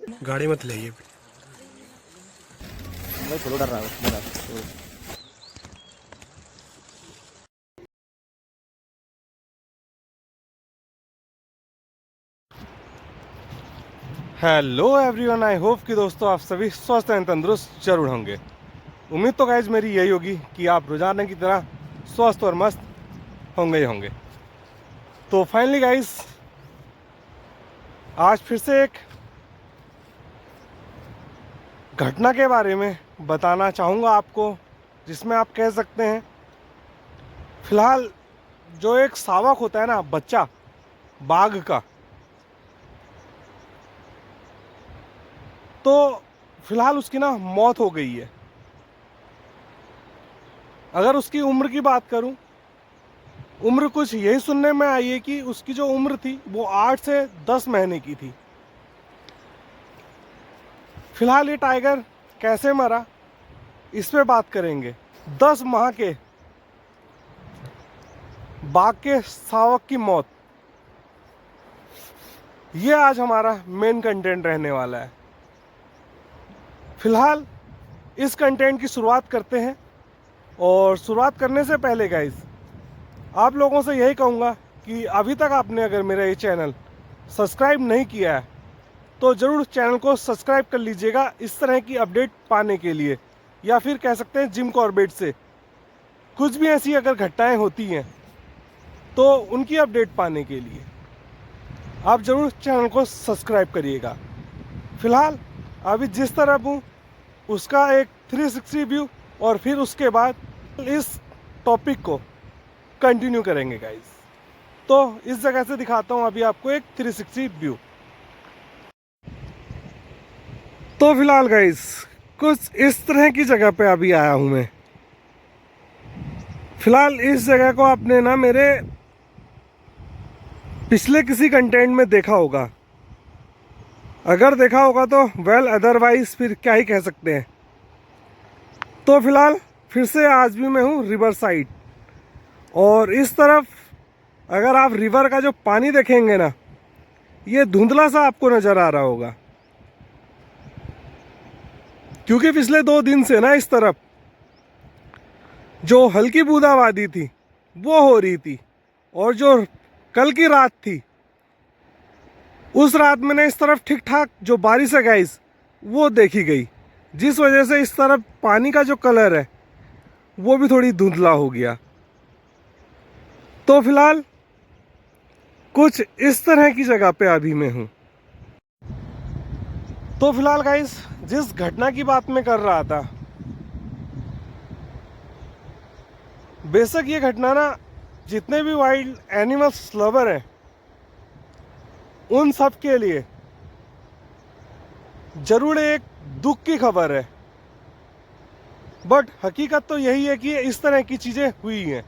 गाड़ी मत ले भाई थोड़ा डर रहा है। हेलो एवरीवन, आई होप कि दोस्तों आप सभी स्वस्थ एंड तंदुरुस्त जरूर होंगे। उम्मीद तो गाइज मेरी यही होगी कि आप रोजाना की तरह स्वस्थ और मस्त होंगे ही होंगे। तो फाइनली गाइज आज फिर से एक घटना के बारे में बताना चाहूँगा आपको, जिसमें आप कह सकते हैं फिलहाल जो एक शावक होता है ना, बच्चा बाघ का, तो फिलहाल उसकी ना मौत हो गई है। अगर उसकी उम्र की बात करूं, उम्र कुछ यही सुनने में आई है कि उसकी जो उम्र थी वो 8 से 10 महीने की थी। फिलहाल ये टाइगर कैसे मरा इस पे बात करेंगे। 10 माह के बाघ के शावक की मौत, ये आज हमारा मेन कंटेंट रहने वाला है। फिलहाल इस कंटेंट की शुरुआत करते हैं, और शुरुआत करने से पहले गाइज आप लोगों से यही कहूँगा कि अभी तक आपने अगर मेरा ये चैनल सब्सक्राइब नहीं किया है तो ज़रूर चैनल को सब्सक्राइब कर लीजिएगा, इस तरह की अपडेट पाने के लिए, या फिर कह सकते हैं जिम कॉर्बेट से कुछ भी ऐसी अगर घटनाएं होती हैं तो उनकी अपडेट पाने के लिए आप ज़रूर चैनल को सब्सक्राइब करिएगा। फिलहाल अभी जिस तरफ हूँ उसका एक 360 व्यू, और फिर उसके बाद इस टॉपिक को कंटिन्यू करेंगे गाइस। तो इस जगह से दिखाता हूँ अभी आपको एक 360 व्यू। तो फिलहाल गाइस कुछ इस तरह की जगह पे अभी आया हूँ मैं। फिलहाल इस जगह को आपने ना मेरे पिछले किसी कंटेंट में देखा होगा, अगर देखा होगा तो वेल, अदरवाइज फिर क्या ही कह सकते हैं। तो फिलहाल फिर से आज भी मैं हूँ रिवर साइड, और इस तरफ अगर आप रिवर का जो पानी देखेंगे ना, ये धुंधला सा आपको नज़र आ रहा होगा, क्योंकि पिछले 2 दिन से ना इस तरफ जो हल्की बूंदाबांदी थी वो हो रही थी, और जो कल की रात थी उस रात में ना इस तरफ ठीक ठाक जो बारिश है गाइस वो देखी गई, जिस वजह से इस तरफ पानी का जो कलर है वो भी थोड़ी धुंधला हो गया। तो फिलहाल कुछ इस तरह की जगह पे अभी मैं हूँ। तो फिलहाल गाइस जिस घटना की बात मैं कर रहा था, बेशक ये घटना ना जितने भी वाइल्ड एनिमल्स लवर हैं उन सब के लिए जरूर एक दुख की खबर है, बट हकीकत तो यही है कि इस तरह की चीज़ें हुई हैं।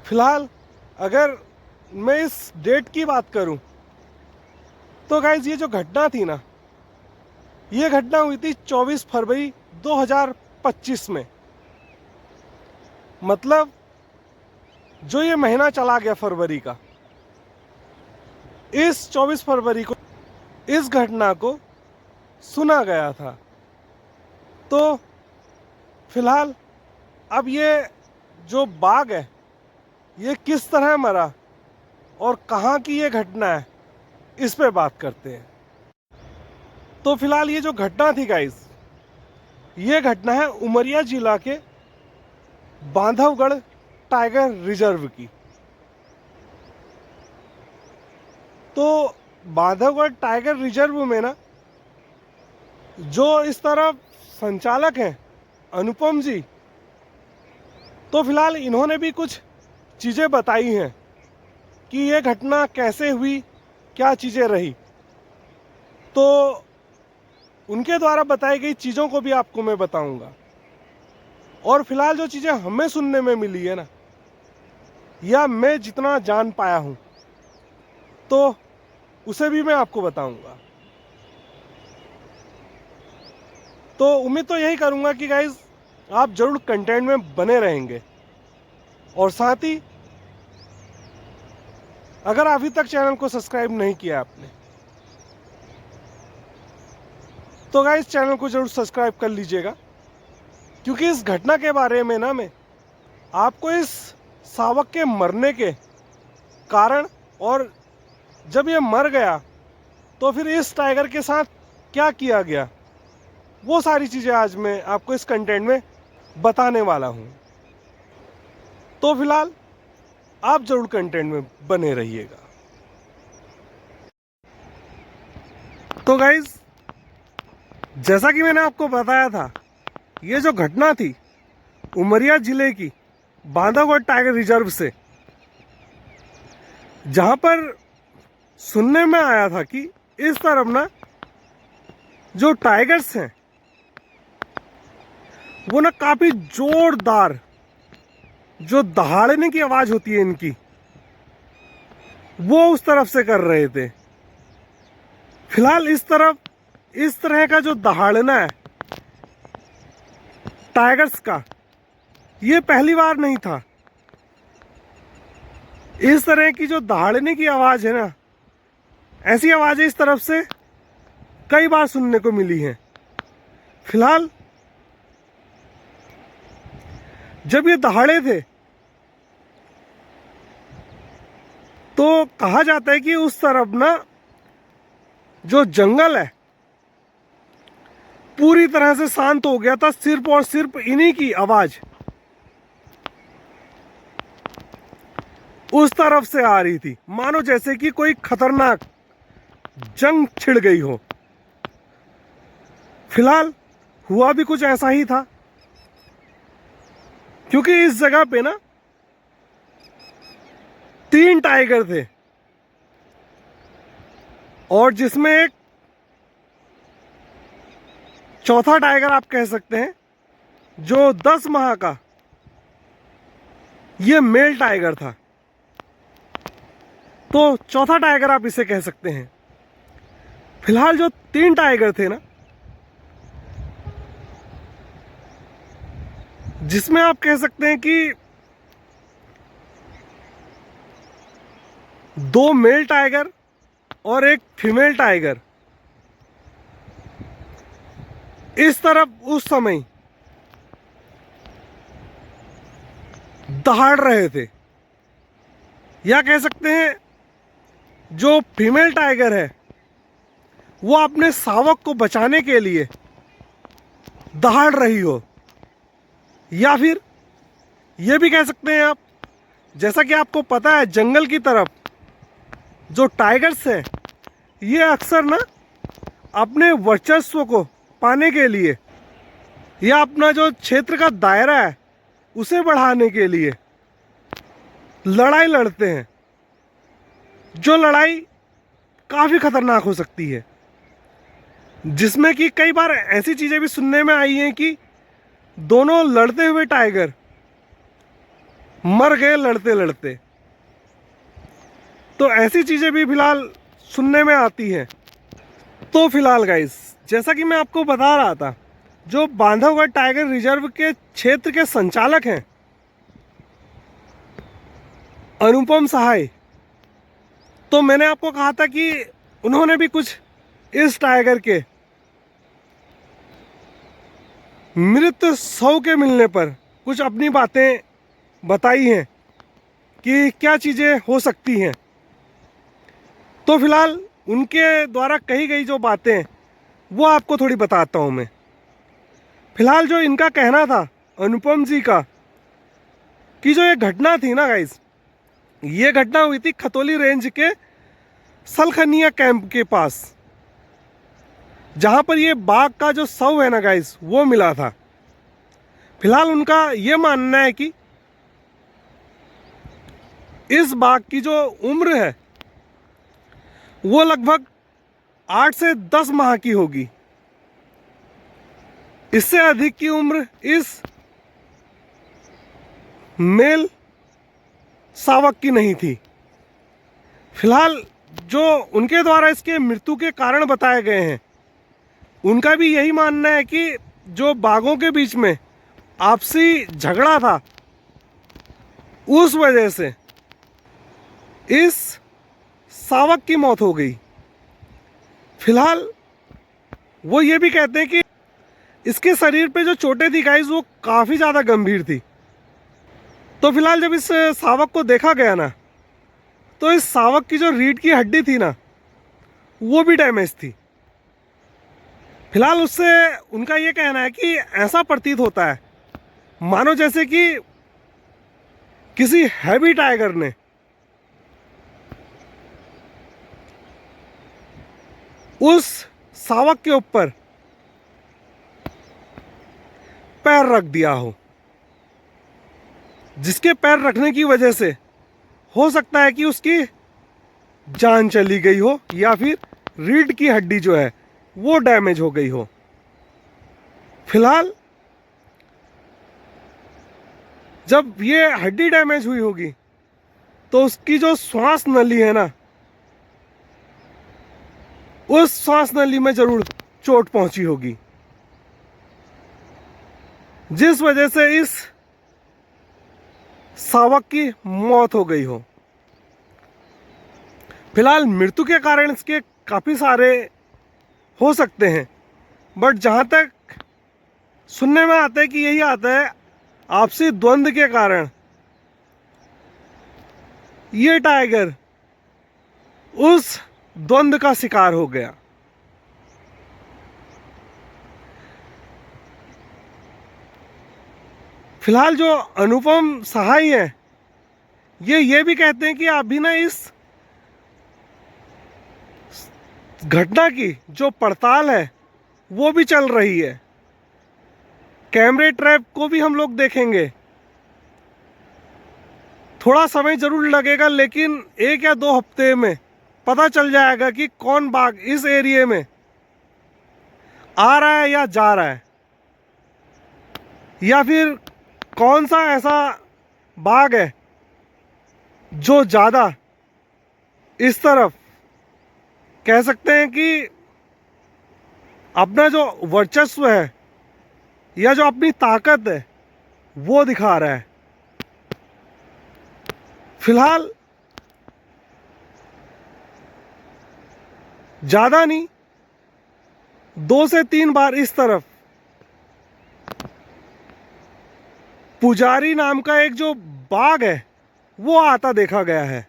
फिलहाल अगर मैं इस डेट की बात करूं तो गाइज ये जो घटना थी ना, ये घटना हुई थी 24 फरवरी 2025 में। मतलब जो ये महीना चला गया फरवरी का, इस 24 फरवरी को इस घटना को सुना गया था। तो फिलहाल अब ये जो बाघ है ये किस तरह मरा और कहाँ की ये घटना है, इस पे बात करते हैं। तो फिलहाल ये जो घटना थी गाइस, ये घटना है उमरिया जिला के बांधवगढ़ टाइगर रिजर्व की। तो बांधवगढ़ टाइगर रिजर्व में ना जो इस तरफ संचालक हैं अनुपम जी, तो फिलहाल इन्होंने भी कुछ चीज़ें बताई हैं कि ये घटना कैसे हुई, क्या चीज़ें रही। तो उनके द्वारा बताई गई चीज़ों को भी आपको मैं बताऊंगा, और फिलहाल जो चीज़ें हमें सुनने में मिली है ना, या मैं जितना जान पाया हूँ तो उसे भी मैं आपको बताऊंगा। तो उम्मीद तो यही करूंगा कि गाइज आप जरूर कंटेंट में बने रहेंगे, और साथ ही अगर अभी तक चैनल को सब्सक्राइब नहीं किया आपने तो गाइस चैनल को ज़रूर सब्सक्राइब कर लीजिएगा, क्योंकि इस घटना के बारे में ना मैं आपको इस शावक के मरने के कारण और जब ये मर गया तो फिर इस टाइगर के साथ क्या किया गया, वो सारी चीज़ें आज मैं आपको इस कंटेंट में बताने वाला हूँ। तो फिलहाल आप ज़रूर कंटेंट में बने रहिएगा। तो गाइज, जैसा कि मैंने आपको बताया था, ये जो घटना थी उमरिया जिले की बांधवगढ़ टाइगर रिजर्व से, जहां पर सुनने में आया था कि इस तरफ ना जो टाइगर्स हैं वो ना काफी जोरदार जो दहाड़ने की आवाज होती है इनकी, वो उस तरफ से कर रहे थे। फिलहाल इस तरह का जो दहाड़ना है टाइगर्स का, ये पहली बार नहीं था। इस तरह की जो दहाड़ने की आवाज है ना, ऐसी आवाजें इस तरफ से कई बार सुनने को मिली हैं। फिलहाल जब ये दहाड़े थे तो कहा जाता है कि उस तरफ ना जो जंगल है पूरी तरह से शांत हो गया था, सिर्फ और सिर्फ इन्हीं की आवाज उस तरफ से आ रही थी, मानो जैसे कि कोई खतरनाक जंग छिड़ गई हो। फिलहाल हुआ भी कुछ ऐसा ही था, क्योंकि इस जगह पे ना 3 टाइगर थे और जिसमें एक चौथा टाइगर आप कह सकते हैं, जो 10 माह का ये मेल टाइगर था। तो चौथा टाइगर आप इसे कह सकते हैं। फिलहाल जो 3 टाइगर थे ना, जिसमें आप कह सकते हैं कि 2 मेल टाइगर और एक फीमेल टाइगर इस तरफ उस समय दहाड़ रहे थे, या कह सकते हैं जो फीमेल टाइगर है वो अपने शावक को बचाने के लिए दहाड़ रही हो, या फिर ये भी कह सकते हैं आप, जैसा कि आपको पता है जंगल की तरफ जो टाइगर्स हैं ये अक्सर ना अपने वर्चस्व को पाने के लिए या अपना जो क्षेत्र का दायरा है उसे बढ़ाने के लिए लड़ाई लड़ते हैं, जो लड़ाई काफ़ी खतरनाक हो सकती है, जिसमें कि कई बार ऐसी चीज़ें भी सुनने में आई हैं कि दोनों लड़ते हुए टाइगर मर गए लड़ते लड़ते। तो ऐसी चीज़ें भी फिलहाल सुनने में आती हैं। तो फिलहाल गाइस, जैसा कि मैं आपको बता रहा था, जो बांधवगढ़ टाइगर रिजर्व के क्षेत्र के संचालक हैं अनुपम सहाय, तो मैंने आपको कहा था कि उन्होंने भी कुछ इस टाइगर के मृत शव के मिलने पर कुछ अपनी बातें बताई हैं कि क्या चीज़ें हो सकती हैं। तो फिलहाल उनके द्वारा कही गई जो बातें वो आपको थोड़ी बताता हूँ मैं। फिलहाल जो इनका कहना था अनुपम जी का, कि जो ये घटना थी ना गाइस, ये घटना हुई थी खतौली रेंज के सलखनिया कैंप के पास, जहां पर ये बाघ का जो शव है ना गाइस वो मिला था। फिलहाल उनका ये मानना है कि इस बाघ की जो उम्र है वो लगभग 8 से 10 माह की होगी। इससे अधिक की उम्र इस मेल शावक की नहीं थी। फिलहाल जो उनके द्वारा इसके मृत्यु के कारण बताए गए हैं, उनका भी यही मानना है कि जो बाघों के बीच में आपसी झगड़ा था, उस वजह से इस शावक की मौत हो गई। फिलहाल वो ये भी कहते हैं कि इसके शरीर पे जो चोटें थी गाइस वो काफ़ी ज़्यादा गंभीर थी। तो फिलहाल जब इस शावक को देखा गया ना, तो इस शावक की जो रीढ़ की हड्डी थी ना, वो भी डैमेज थी। फिलहाल उससे उनका ये कहना है कि ऐसा प्रतीत होता है मानो जैसे कि किसी हैवी टाइगर ने उस शावक के ऊपर पैर रख दिया हो, जिसके पैर रखने की वजह से हो सकता है कि उसकी जान चली गई हो या फिर रीढ़ की हड्डी जो है वो डैमेज हो गई हो। फिलहाल जब ये हड्डी डैमेज हुई होगी तो उसकी जो श्वास नली है ना, उस श्वास नली में जरूर चोट पहुंची होगी, जिस वजह से इस शावक की मौत हो गई हो। फिलहाल मृत्यु के कारण इसके काफ़ी सारे हो सकते हैं, बट जहाँ तक सुनने में आता है कि यही आता है आपसी द्वंद्व के कारण ये टाइगर उस द्वंद्व का शिकार हो गया। फिलहाल जो अनुपम सहाय हैं ये भी कहते हैं कि अभी ना इस घटना की जो पड़ताल है वो भी चल रही है। कैमरे ट्रैप को भी हम लोग देखेंगे, थोड़ा समय जरूर लगेगा, लेकिन 1 या 2 हफ्ते में पता चल जाएगा कि कौन बाघ इस एरिया में आ रहा है या जा रहा है, या फिर कौन सा ऐसा बाघ है जो ज़्यादा इस तरफ कह सकते हैं कि अपना जो वर्चस्व है या जो अपनी ताकत है वो दिखा रहा है। फिलहाल ज़्यादा नहीं, 2 से 3 बार इस तरफ पुजारी नाम का एक जो बाघ है वो आता देखा गया है,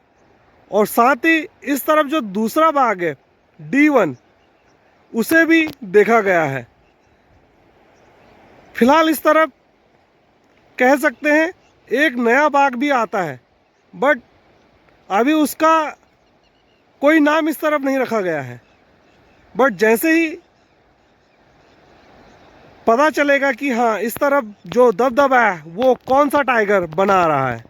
और साथ ही इस तरफ जो दूसरा बाघ है D1 उसे भी देखा गया है। फिलहाल इस तरफ कह सकते हैं एक नया बाघ भी आता है, बट अभी उसका कोई नाम इस तरफ नहीं रखा गया है। बट जैसे ही पता चलेगा कि हाँ इस तरफ जो दबदबा है वो कौन सा टाइगर बना रहा है,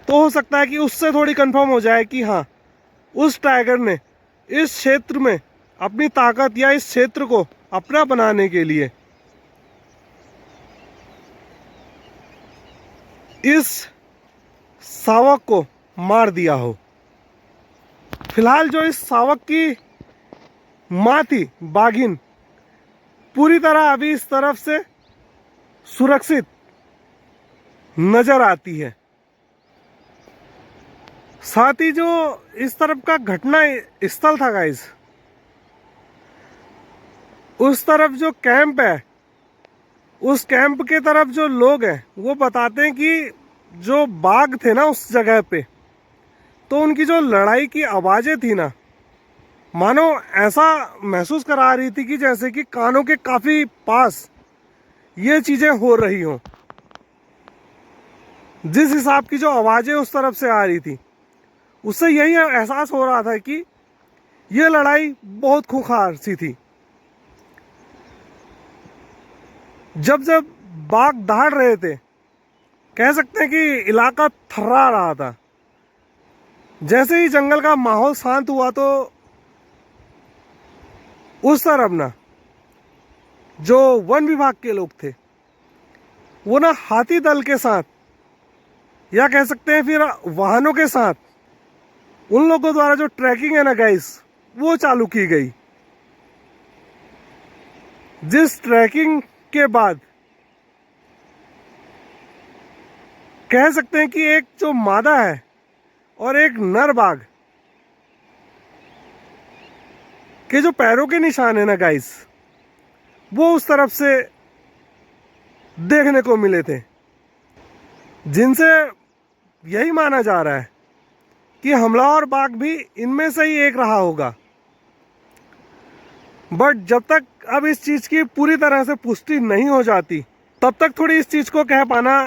तो हो सकता है कि उससे थोड़ी कंफर्म हो जाए कि हाँ उस टाइगर ने इस क्षेत्र में अपनी ताकत या इस क्षेत्र को अपना बनाने के लिए इस शावक को मार दिया हो। फिलहाल जो इस शावक की माँ थी बाघिन, पूरी तरह अभी इस तरफ से सुरक्षित नजर आती है। साथ ही जो इस तरफ का घटना स्थल था गाइस, उस तरफ जो कैंप है, उस कैंप के तरफ जो लोग हैं वो बताते हैं कि जो बाघ थे ना उस जगह पे, तो उनकी जो लड़ाई की आवाज़ें थी ना, मानो ऐसा महसूस करा रही थी कि जैसे कि कानों के काफ़ी पास ये चीज़ें हो रही हों। जिस हिसाब की जो आवाज़ें उस तरफ से आ रही थी, उससे यही एहसास हो रहा था कि ये लड़ाई बहुत खूंखार सी थी। जब जब बाघ दहाड़ रहे थे, कह सकते हैं कि इलाका थर्रा रहा था। जैसे ही जंगल का माहौल शांत हुआ तो उस तरफ ना जो वन विभाग के लोग थे वो ना हाथी दल के साथ, या कह सकते हैं फिर वाहनों के साथ, उन लोगों द्वारा जो ट्रैकिंग है ना गाइस वो चालू की गई। जिस ट्रैकिंग के बाद कह सकते हैं कि एक जो मादा है और एक नर बाघ कि जो पैरों के निशान है ना गाइस, वो उस तरफ से देखने को मिले थे, जिनसे यही माना जा रहा है कि हमलावर बाघ भी इनमें से ही एक रहा होगा। बट जब तक अब इस चीज की पूरी तरह से पुष्टि नहीं हो जाती, तब तक थोड़ी इस चीज को कह पाना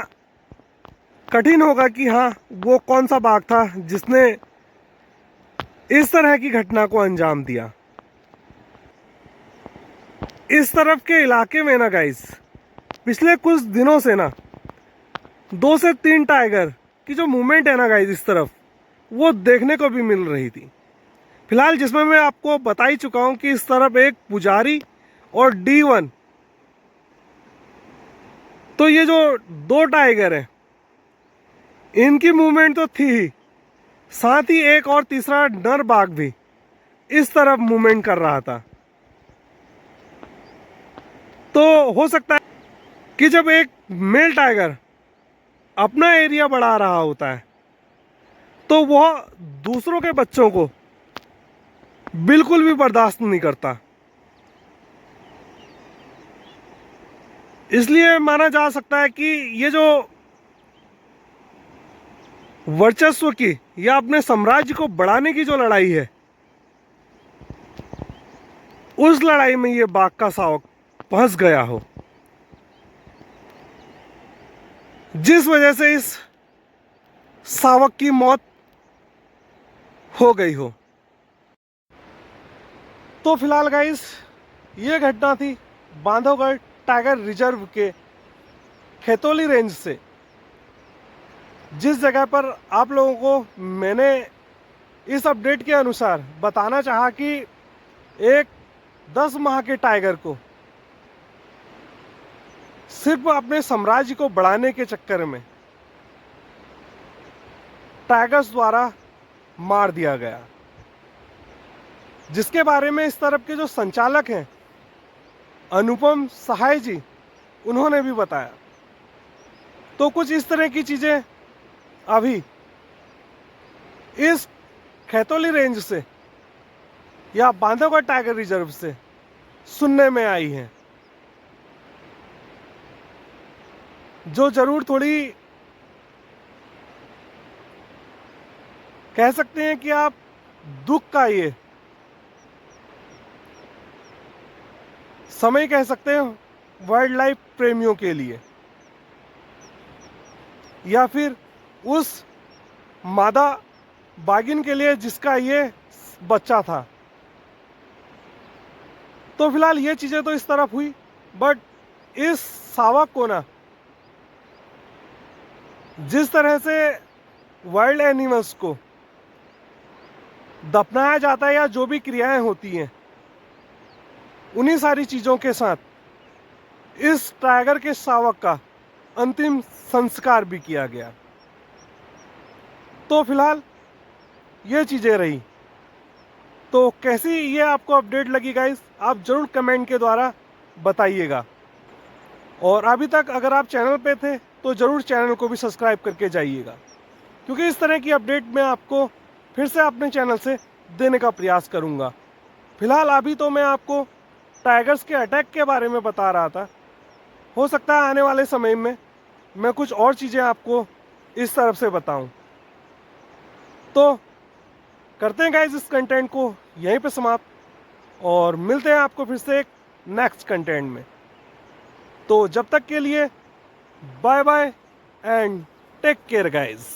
कठिन होगा कि हाँ, वो कौन सा बाघ था जिसने इस तरह की घटना को अंजाम दिया। इस तरफ के इलाके में ना गाइस, पिछले कुछ दिनों से ना 2 से 3 टाइगर की जो मूवमेंट है ना गाइस, इस तरफ वो देखने को भी मिल रही थी। फिलहाल जिसमें मैं आपको बता ही चुका हूं कि इस तरफ एक पुजारी और D1, तो ये जो 2 टाइगर हैं, इनकी मूवमेंट तो थी ही, साथ ही एक और तीसरा नर बाघ भी इस तरफ मूवमेंट कर रहा था। तो हो सकता है कि जब एक मेल टाइगर अपना एरिया बढ़ा रहा होता है, तो वह दूसरों के बच्चों को बिल्कुल भी बर्दाश्त नहीं करता। इसलिए माना जा सकता है कि ये जो वर्चस्व की या अपने साम्राज्य को बढ़ाने की जो लड़ाई है, उस लड़ाई में ये बाघ का शावक फंस गया हो, जिस वजह से इस शावक की मौत हो गई हो। तो फिलहाल गाइस, ये घटना थी बांधवगढ़ टाइगर रिजर्व के खेतोली रेंज से, जिस जगह पर आप लोगों को मैंने इस अपडेट के अनुसार बताना चाहा कि एक 10 माह के टाइगर को सिर्फ अपने साम्राज्य को बढ़ाने के चक्कर में टाइगर्स द्वारा मार दिया गया, जिसके बारे में इस तरफ के जो संचालक हैं अनुपम सहाय जी, उन्होंने भी बताया। तो कुछ इस तरह की चीजें अभी इस खेतोली रेंज से या बांधवगढ़ टाइगर रिजर्व से सुनने में आई हैं, जो जरूर थोड़ी कह सकते हैं कि आप दुख का ये समय कह सकते हैं वाइल्ड लाइफ प्रेमियों के लिए, या फिर उस मादा बागिन के लिए जिसका ये बच्चा था। तो फिलहाल ये चीजें तो इस तरफ हुई, बट इस शावक को ना जिस तरह से वाइल्ड एनिमल्स को दफनाया जाता है या जो भी क्रियाएं होती हैं, उन्हीं सारी चीजों के साथ इस टाइगर के शावक का अंतिम संस्कार भी किया गया। तो फिलहाल ये चीजें रही। तो कैसी ये आपको अपडेट लगी गाइस, आप जरूर कमेंट के द्वारा बताइएगा। और अभी तक अगर आप चैनल पे थे तो जरूर चैनल को भी सब्सक्राइब करके जाइएगा, क्योंकि इस तरह की अपडेट मैं आपको फिर से अपने चैनल से देने का प्रयास करूंगा। फिलहाल अभी तो मैं आपको टाइगर्स के अटैक के बारे में बता रहा था, हो सकता है आने वाले समय में मैं कुछ और चीज़ें आपको इस तरफ से बताऊं। तो करते हैं गाइस इस कंटेंट को यहीं पे समाप्त, और मिलते हैं आपको फिर से एक नेक्स्ट कंटेंट में। तो जब तक के लिए bye bye and take care guys.